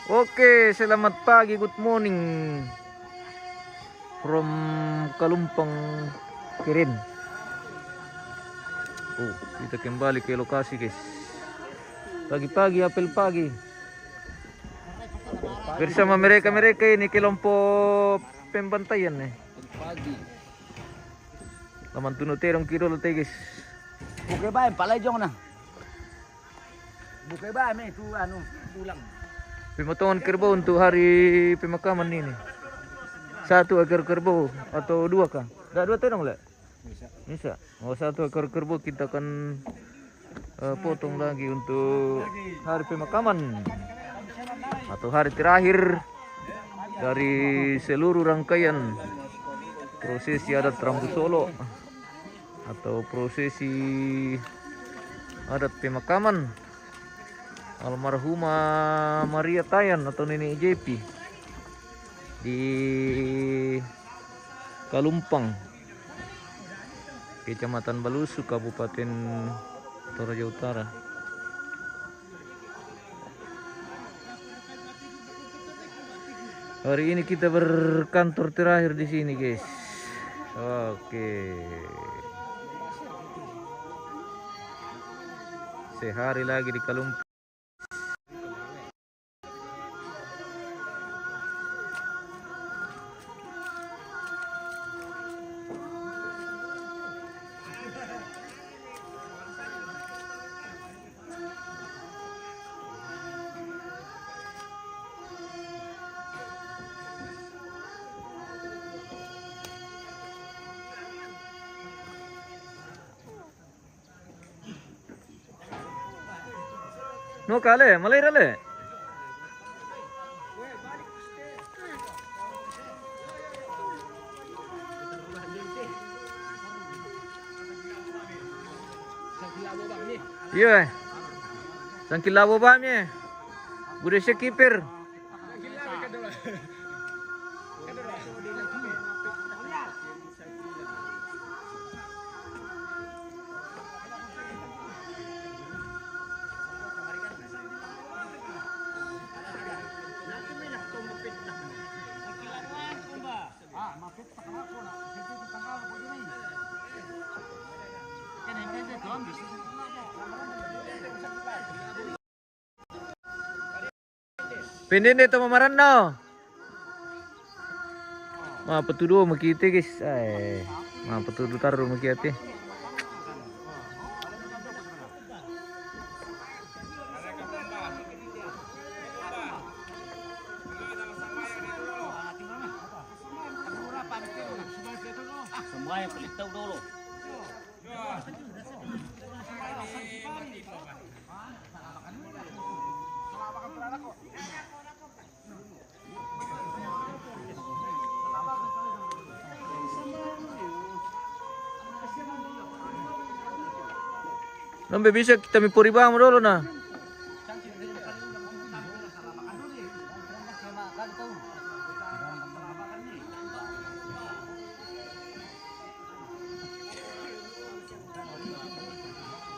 Oke, selamat pagi, good morning from Kalumpang Kirin. Kita kembali ke lokasi, guys. Pagi-pagi, apel pagi. Bersama mereka ini kelompok pembantaian nih. Pagi. Laman tunuterong kilo lote, guys. Bukai bae palay jong na. Bukai bae me tu pulang. Pemotongan kerbau untuk hari pemakaman ini. 1 ekor kerbau atau 2 kah? Dah 2 terong lah. Bisa. Oh, 1 ekor kerbau kita akan potong lagi untuk hari pemakaman atau hari terakhir dari seluruh rangkaian prosesi adat Rambu Solo atau prosesi adat pemakaman almarhumah Maria Tayan atau Nenek JP di Kalumpang, Kecamatan Balusu, Kabupaten Toraja Utara. Hari ini kita berkantor terakhir di sini, guys. Oke. Sehari lagi di Kalumpang. No kale, malay rale. Iya. Sangkil labo ba mi? Bude siya keeper. Pendek deh mamaran no. Ma petuduh makite, guys. Ma petuduh taruh makite. Semua yang pelit tahu dulu. Nambe bisa kita mipuri bang dulu na.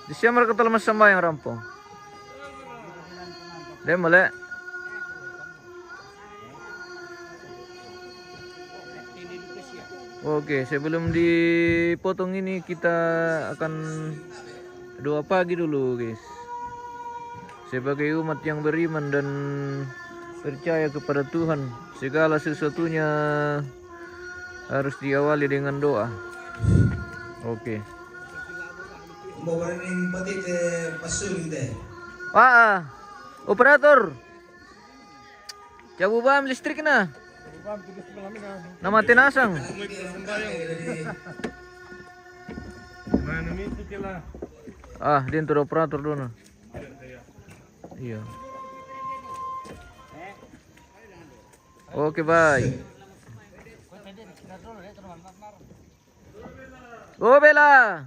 Di siya mereka telah masama yang rampung. Dia mulai. Oke, sebelum dipotong ini kita akan doa pagi dulu, guys. Sebagai umat yang beriman dan percaya kepada Tuhan, segala sesuatunya harus diawali dengan doa. Oke. Operator. Cabu bam listrik na. Nama tenasang. Dentro do operator doon. Iya. Oke, bye. Go Bella.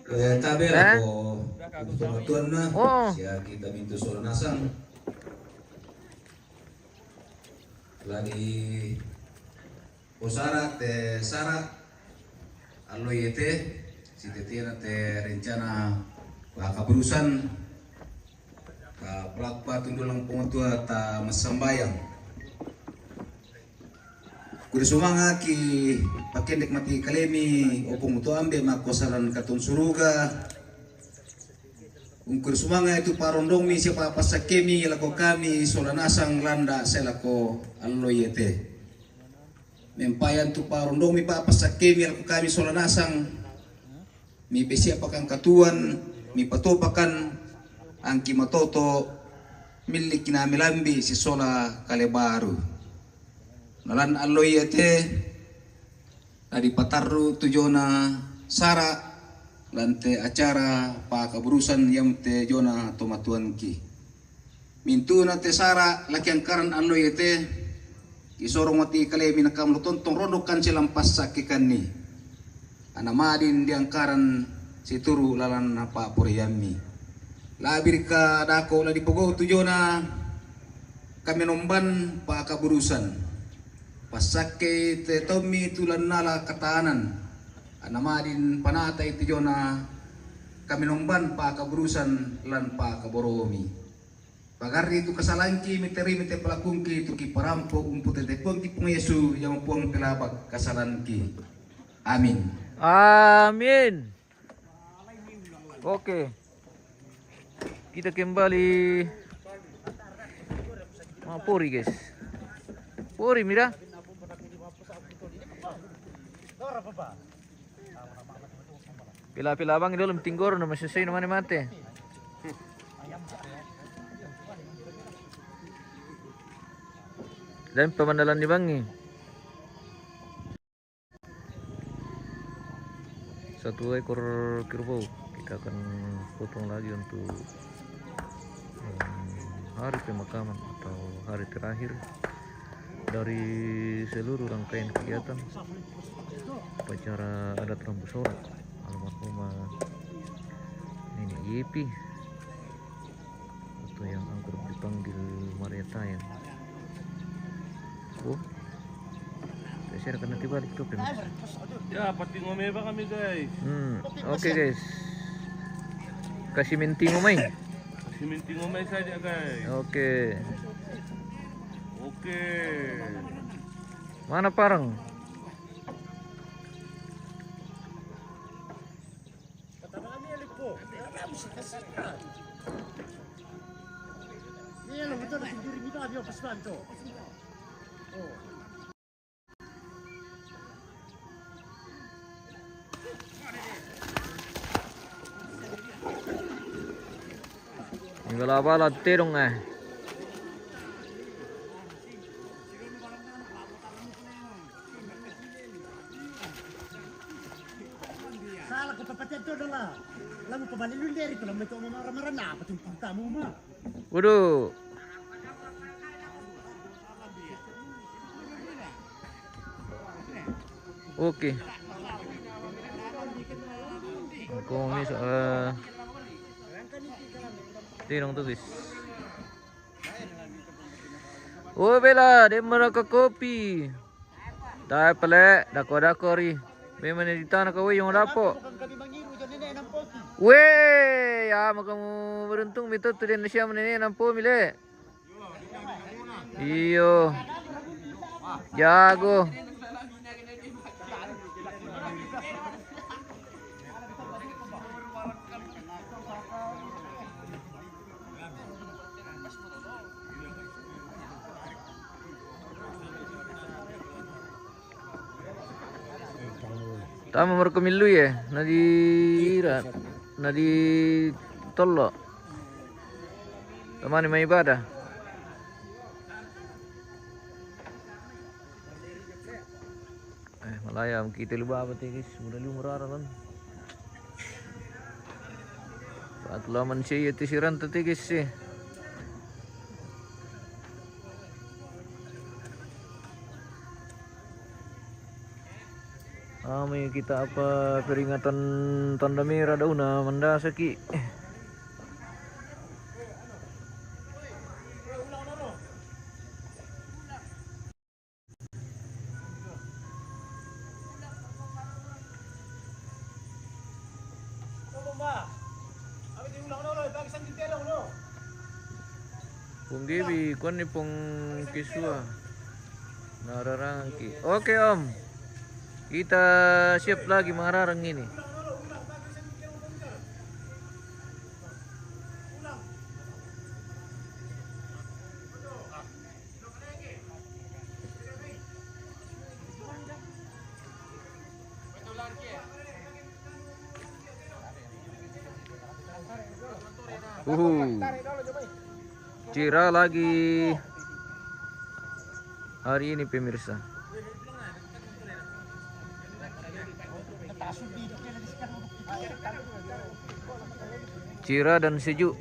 Tabela ko tuan na siya kita minto solo nasang lagi usarat sarat aloyete si tetina te rencana kaburusan ka pelakpa tundulang pengotua ta masambayang. Kuda sumanga ki pakendek mati kalemi opong tu ambe makosalan katun suruga. Kuda sumanga itu parondongi siapa pasakemi lako kami solanasang landa selako alloyete. Mempayan tu parondongi pa pasakemi lako kami solanasang mi besiapakan katuan mi patopakan angki matoto milik kinamilambi si sola kalebaru. Nalan alloy ate dari patarru tujona sara lante acara pa kaburusan yang te jona tomatuan ki mintu na te sara laki angkaran alloy ate isorong mati kale minakam tontong rodokan silang pasakikan ni anamadin di angkaran situru lalan apa puriyami labir ka dako la dipogo tujona kami nomban pa kaburusan pasake te tomi tulan nala katahanan anamadin panatay ti jona kami nomban pa kaburusan lan pa kaboromi pagari tu kasalangki miteri mite pelakungki tu ki parampo umpute te pung ti pung Yesu yang puang pelabak kasalanki amin Amin. Oke. Kita kembali Puri guys. Puri mira. Pila-pila abang dalam tinggor na masusay naman mate. Dan pemandalan di bangi. Satu ekor kerbau kita akan potong lagi untuk hari pemakaman atau hari terakhir dari seluruh rangkaian kegiatan upacara adat Rambu Sorak almarhumah Nenek Yepi atau yang angkur dipanggil Maria Tayan. Oh, saya akan nanti balik tuh Ya, pati ngomel ba kami guys? Oke guys, kasih minti ngomay. Siminti ngomel saja guys. Oke. Oke. Mana parang? Enggak bala terong Salah kepepatnya itu adalah lagu pembalik lu dari itu lagu itu marah-marah nah apa tuh kamu mah. Waduh. Oke. Kung ini tinong tuh guys. Oh bela, dia mereka kopi. Dah pelak, dako ri. Memang di tanah kau yang rapo. Weh, ya makamu beruntung itu tu dia Indonesia menene nampu mile. Iyo, jago. Tama mereka milu ya, nadi tollo. Tamani may ibadah. Malayam kita lupa apa guys, mudah lumrah kan. Saat laman siya tisiran tadi guys sih. Kami kita apa peringatan tanda merah dauna mendasaki. Pung Gibi, kuan ni pung Kisua. Nararang ki. Oke Om. Kita siap lagi mengarang ini. Cira lagi hari ini pemirsa. Cira dan sejuk.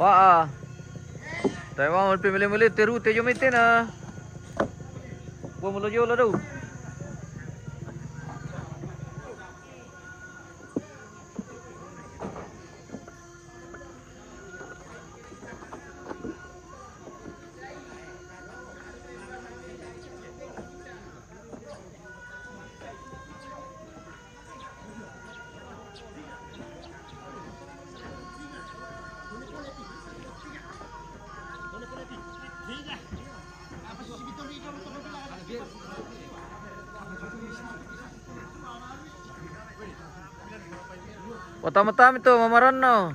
Wah, Taiwan pemilih-milih teru tejo mete na. Gua mula jual lah tu. Pertama-tama itu mamaran no.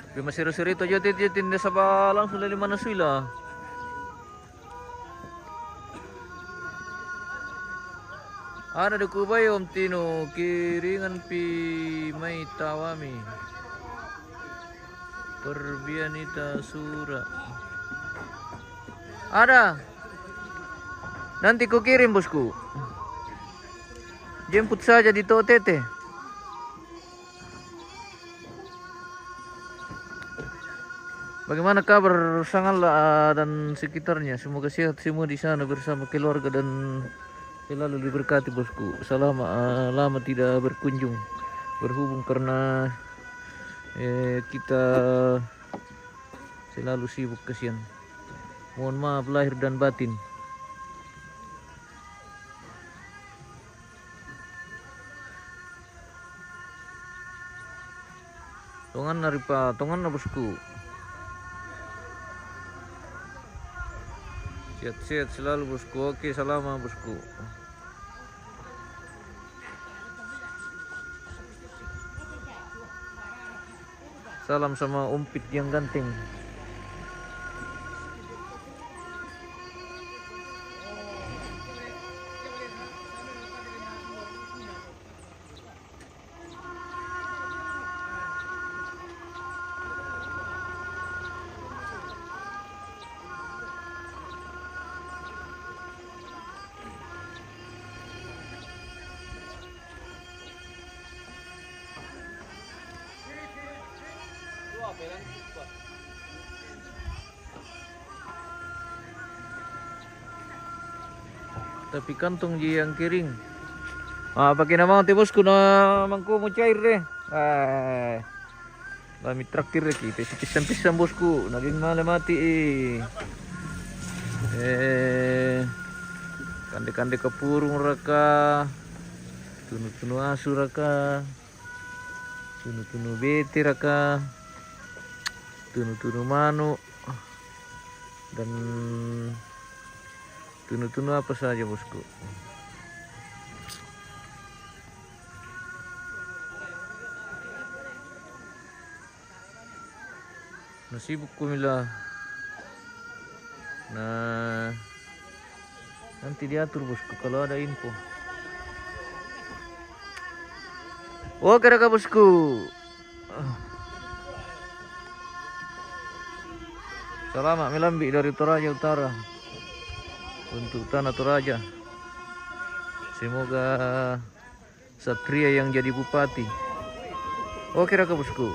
Tapi masih seri itu jatin desa balang sudah 5 nasui lah. Ada di Kubay Om Tino kiringan pi mai tawami. Perbianita Sura. Ada. Nanti ku kirim bosku. Jemput saja di Totete. Bagaimana kabar Sangala dan sekitarnya? Semoga sehat semua di sana bersama keluarga dan selalu diberkati bosku. Lama tidak berkunjung berhubung karena kita selalu sibuk kesian. Mohon maaf lahir dan batin. Tongan naripa, tongan na bosku. Sehat-sehat selalu bosku. Oke, salama bosku. Salam sama Umpit yang ganteng. Tapi kantong ji yang kering. Pakai nama nanti bosku na mangko mau cair deh. Kami traktir deh kita pisang-pisang bosku. Naging malam mati kande-kande kapurung raka. Tunu-tunu asu raka. Tunu-tunu bete raka. Tunu-tunu manuk. Dan tunu-tunu apa saja bosku. Nasibuk kumila. Nah, nanti diatur bosku kalau ada info. Oke raka bosku. Selamat melambi dari Toraja Utara untuk tanah Toraja. Semoga Satria yang jadi bupati. Oke raka bosku.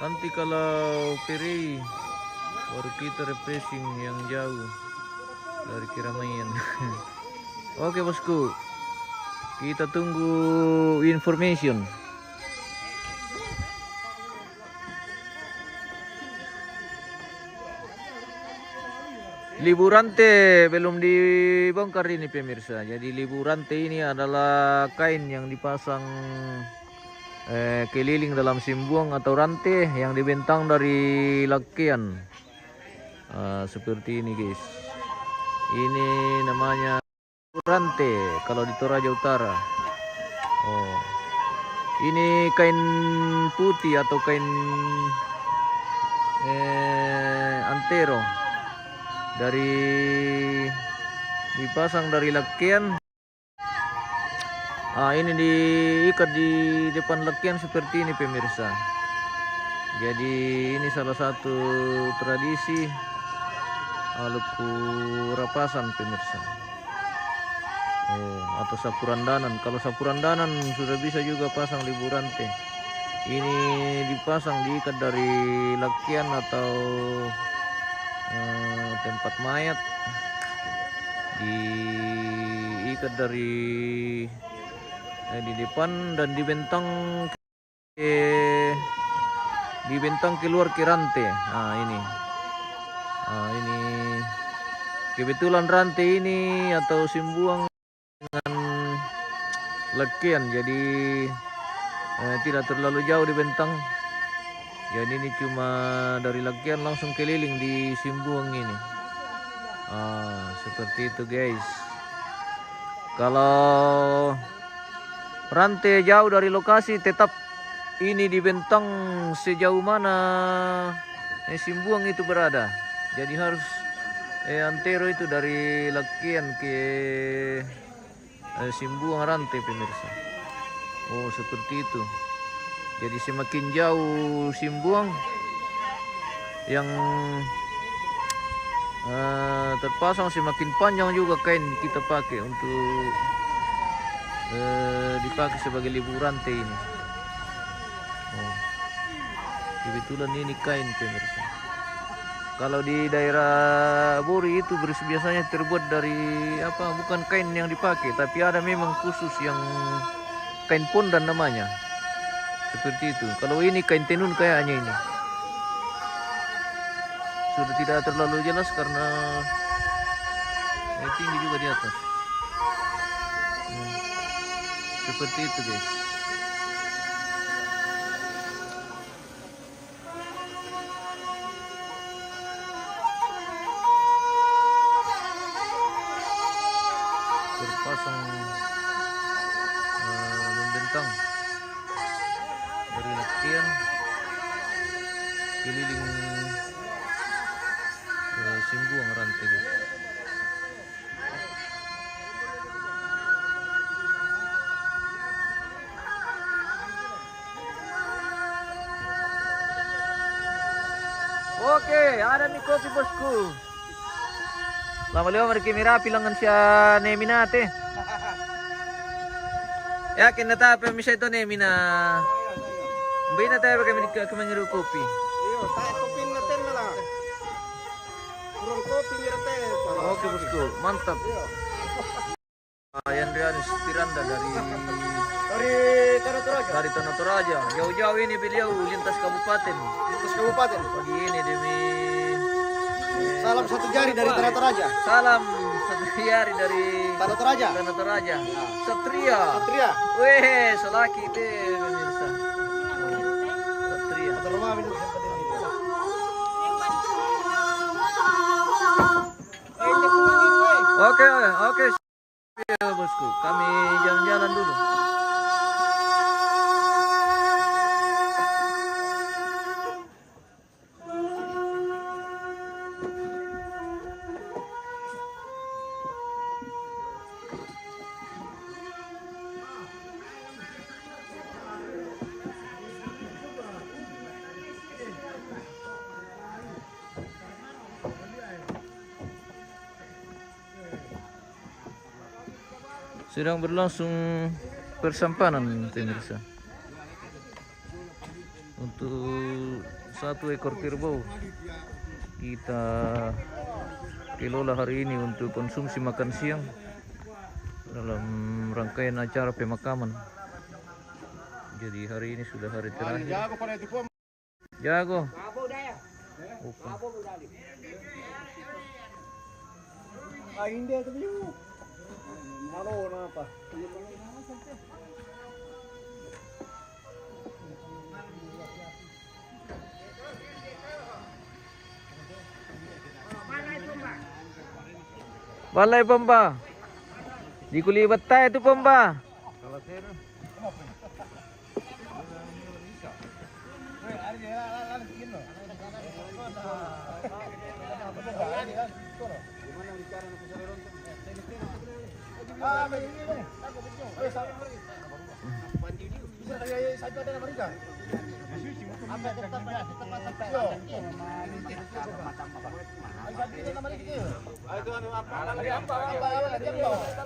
Nanti kalau Peri baru kita refreshing yang jauh dari keramaian. Oke bosku, kita tunggu information. Liburante belum dibongkar ini pemirsa. Jadi liburante ini adalah kain yang dipasang keliling dalam simbuang atau rantai yang dibentang dari lakian. Seperti ini guys. Ini namanya rantai kalau di Toraja Utara. Oh, ini kain putih atau kain antero dari dipasang dari lakian. Ini diikat di depan lakian seperti ini pemirsa. Jadi ini salah satu tradisi Luku Rapasan pemirsa. Atau sapurandanan. Kalau sapurandanan sudah bisa juga pasang liburante. Ini dipasang diikat dari lakian atau tempat mayat, diikat dari di depan dan dibentang keluar ke rantai. Ini kebetulan rantai ini atau simbuang dengan lakian, jadi tidak terlalu jauh dibentang. Jadi ini cuma dari lakian langsung keliling di simbuang ini. Seperti itu guys. Kalau rantai jauh dari lokasi, tetap ini dibentang sejauh mana simbuang itu berada. Jadi harus antero itu dari lakian ke simbuang rantai pemirsa. Seperti itu. Jadi semakin jauh simbuang yang terpasang, semakin panjang juga kain kita pakai untuk dipakai sebagai liburante ini. Kebetulan ini kain pemirsa. Kalau di daerah Bori itu biasanya terbuat dari bukan kain yang dipakai, tapi ada memang khusus yang kain pondan namanya. Seperti itu. Kalau ini kain tenun kayaknya ini. Sudah tidak terlalu jelas karena tinggi juga di atas. Seperti itu guys. Terpasang membentang dari lakian keliling simbuang rantai guys. Oke, ada nih kopi bosku. Lama-lama mereka mirapi langan siya nemi nate. Yakin na tayo misya ito nemi na. Mbay na tayo kami ngiru kopi. Iyo, tayo kopi natin na lang. Kurang kopi natin. Oke bosku, mantap. Yan Rian Piranda dari Tanah Toraja. Jauh-jauh ini beliau lintas kabupaten. Pagi ini demi Salam satu jari dari Tanah Toraja. salam satu jari dari Tanah Toraja. Tanah Toraja. Satria. Satria. Weh, selaki deh pemirsa. Satria. Atau rumah minum. Oke. Ya, bosku, kami jalan-jalan dulu. Sedang berlangsung persampanan pemirsa untuk 1 ekor kerbau. Kita kelola hari ini untuk konsumsi makan siang dalam rangkaian acara pemakaman. Jadi hari ini sudah hari terakhir. Jago. Hindi ito yung ano na pa. Balai Pemba. Di kulibat tayo itu Pemba.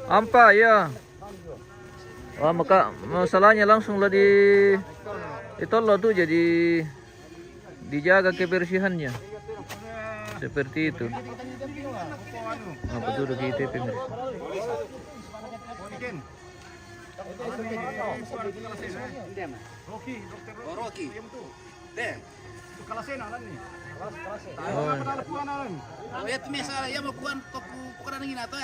Ampa ya. Wah, maka masalahnya langsunglah ditolong tuh, jadi dijaga kebersihannya. Seperti itu. Apa tuh udah gitu pemirsa. Rocky. Deh. Oh ya tuh misalnya ya mau kuan kuan angin atau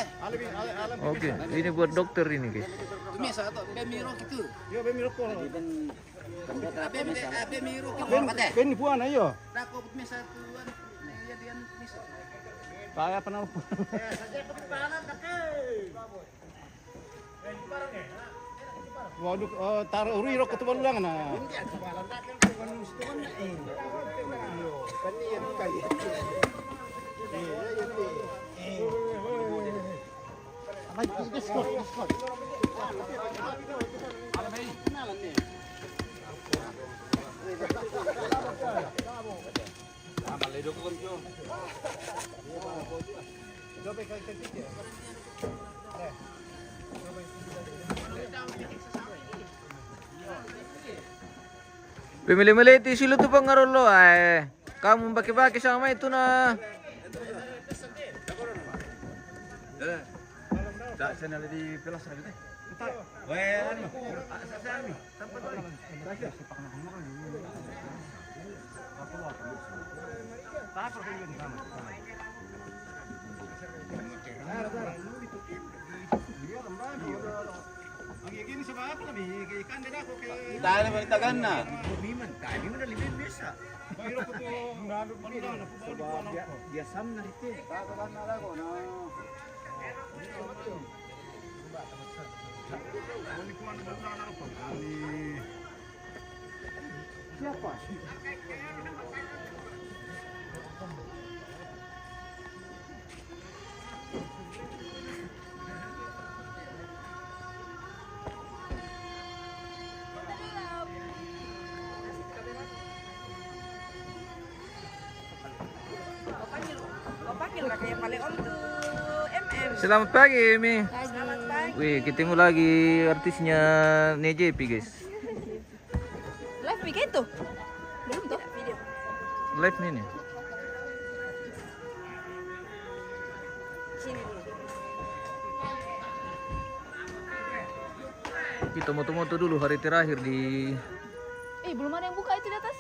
Oke, ini buat dokter ini guys. Tuh misalnya atau bemiro gitu. Yo bemiro ko. Bemiro gitu. Ben buan ayo. Dah kau misalnya tuan ya dia misal. Kaya panal. Waduh, taruh uri rok ketuban ulang na. Pemilih-milih itu silo tuh pengaruh lo, kamu baki-baki sama itu nah. Tak sana di pelas lagi teh. Dahil manitagan na. Kayak paling om tuh MM. Selamat pagi, Mi. Selamat pagi. Wih, ketemu lagi artisnya NJP, guys. Live bikin tuh? Belum tuh video. Live nih. Sini dulu. Kita moto-moto dulu hari terakhir di Belum ada yang buka itu di atas.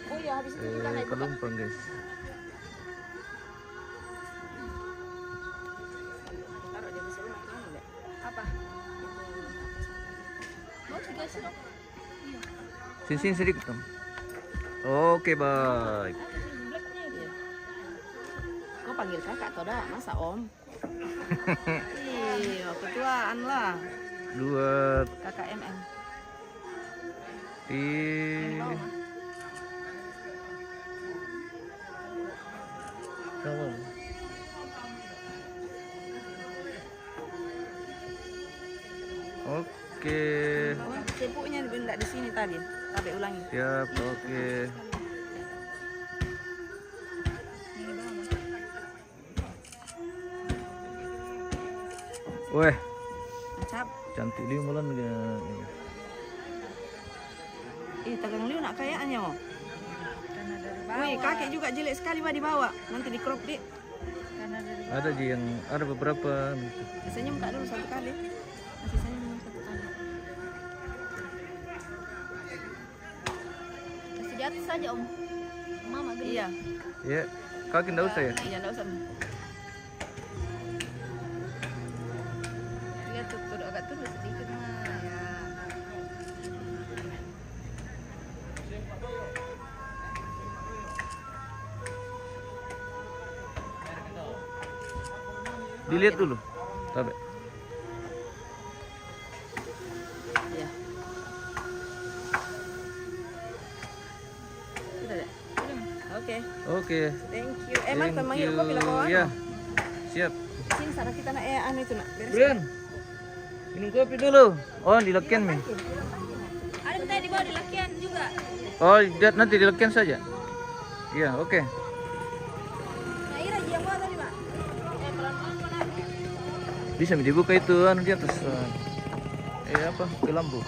Oh iya, habis itu kita naik buka. Kalumpang, guys. Taruh di atas rumah kamu enggak? Apa? Mau dikasih dong. Sini sedikit, Tom. Oke, baik. Blacknya dia. Kau panggil kakak atau dah? Masa om? Iya, ketuaan lah. Dua Kakak MM. Kawan. Oke. Tepuknya enggak di sini tadi. Tapi ulangi. Siap, oke. Weh, Cap. cantik dia mulan dia. Tegang liu nak kayaknya oh. Wih, kakek juga jelek sekali bah di bawah. Nanti di crop dik. Ada aja yang ada beberapa gitu. Biasanya buka dulu 1 kali. Sisanya minum 1 kali. Kasih di atas saja om. Mama gede. Iya. Ya, kaki enggak usah ya. Iya enggak usah. Lihat tuh agak turun sedikit mah ya. Dilihat dulu. Tapi Iya. Sudah deh. Oke. oke. Thank you. Mas Thank manggil you. kopi lah bawa. Ya. Siap. Sini sana kita nak anu itu nak. Beres. Brian. Minum kopi dulu. Oh, di Lekian Mi. Ada kita di bawah di lakian juga. Oh, nanti di Lekian saja. Iya, oke. Nah, Ira yang bawa tadi, Pak. Pelan-pelan. Bisa dibuka itu anu di atas. Apa? Ke lampu.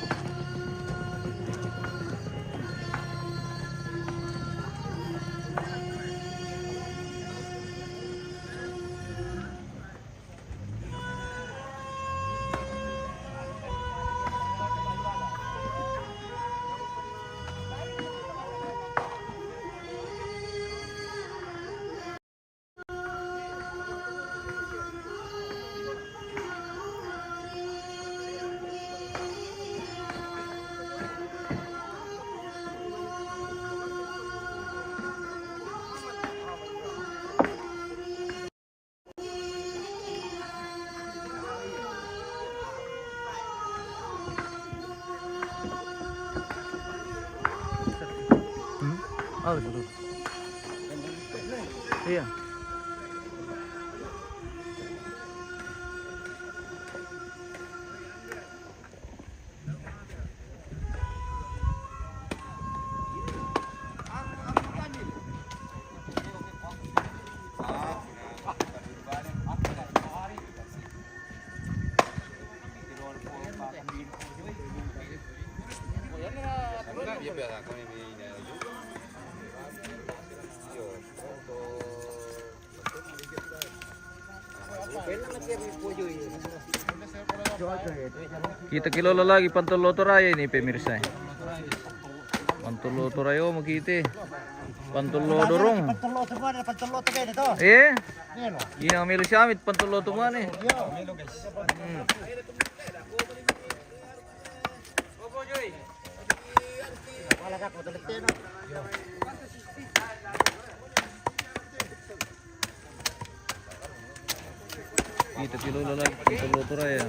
Oh, betul. Iya. Kita kilala lagi Pantoloto Raya ini pemirsa. Pantoloto Raya mau kita. Pantoloto dorong. Pantoloto mana? Pantoloto kayak itu. Eh? Ini loh. Iya melu samit Pantoloto mana? Wala ka po talagtin. Kita kilala lagi Pantoloto Raya.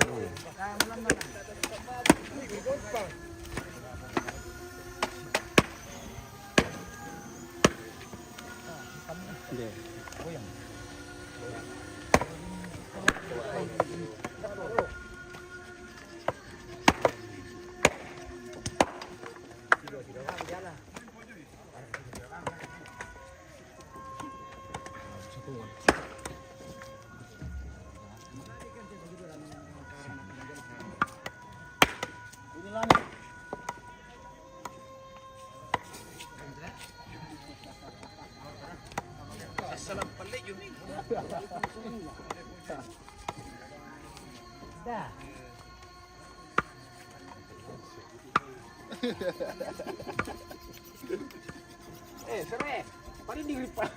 Sere. Paling dilipat.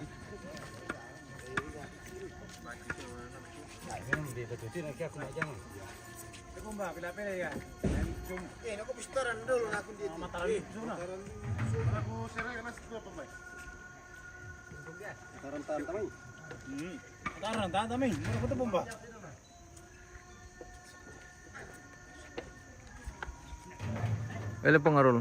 Ako pistoran dulu na ako dito. Mataran dito na. Ako sira ka na sa tuwa pa ba? Taran-taran tamay. Taran-taran tamay. Ano ba ito bomba? Wala pang arol.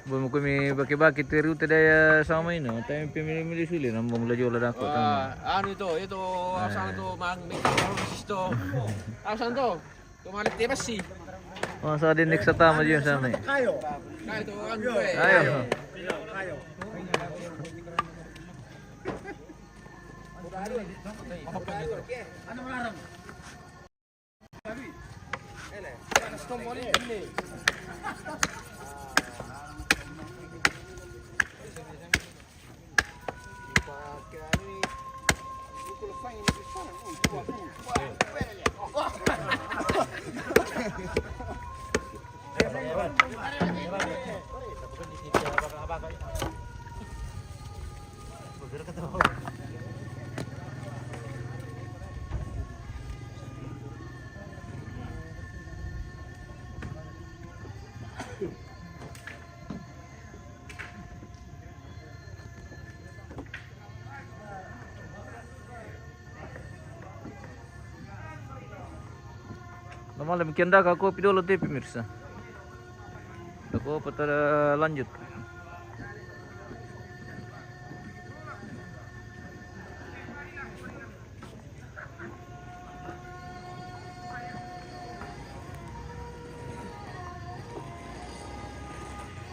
Belum kami baki-baki teru tadaya sama ini. Tapi pemilih-milih sulit nak mula jual dak. Anu itu asal itu mang itu. Asal itu. Tumalit tipas sih. Oh, sa din next tama diyan sa amin. Kayo. Nah itu anu Ayo. Kayo. Ano melarang? Lama demikian dah aku kopi dulu teh pemirsa. Aku putar lanjut.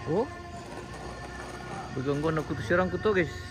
Oh, begangguan aku tuh serang ku tuh guys.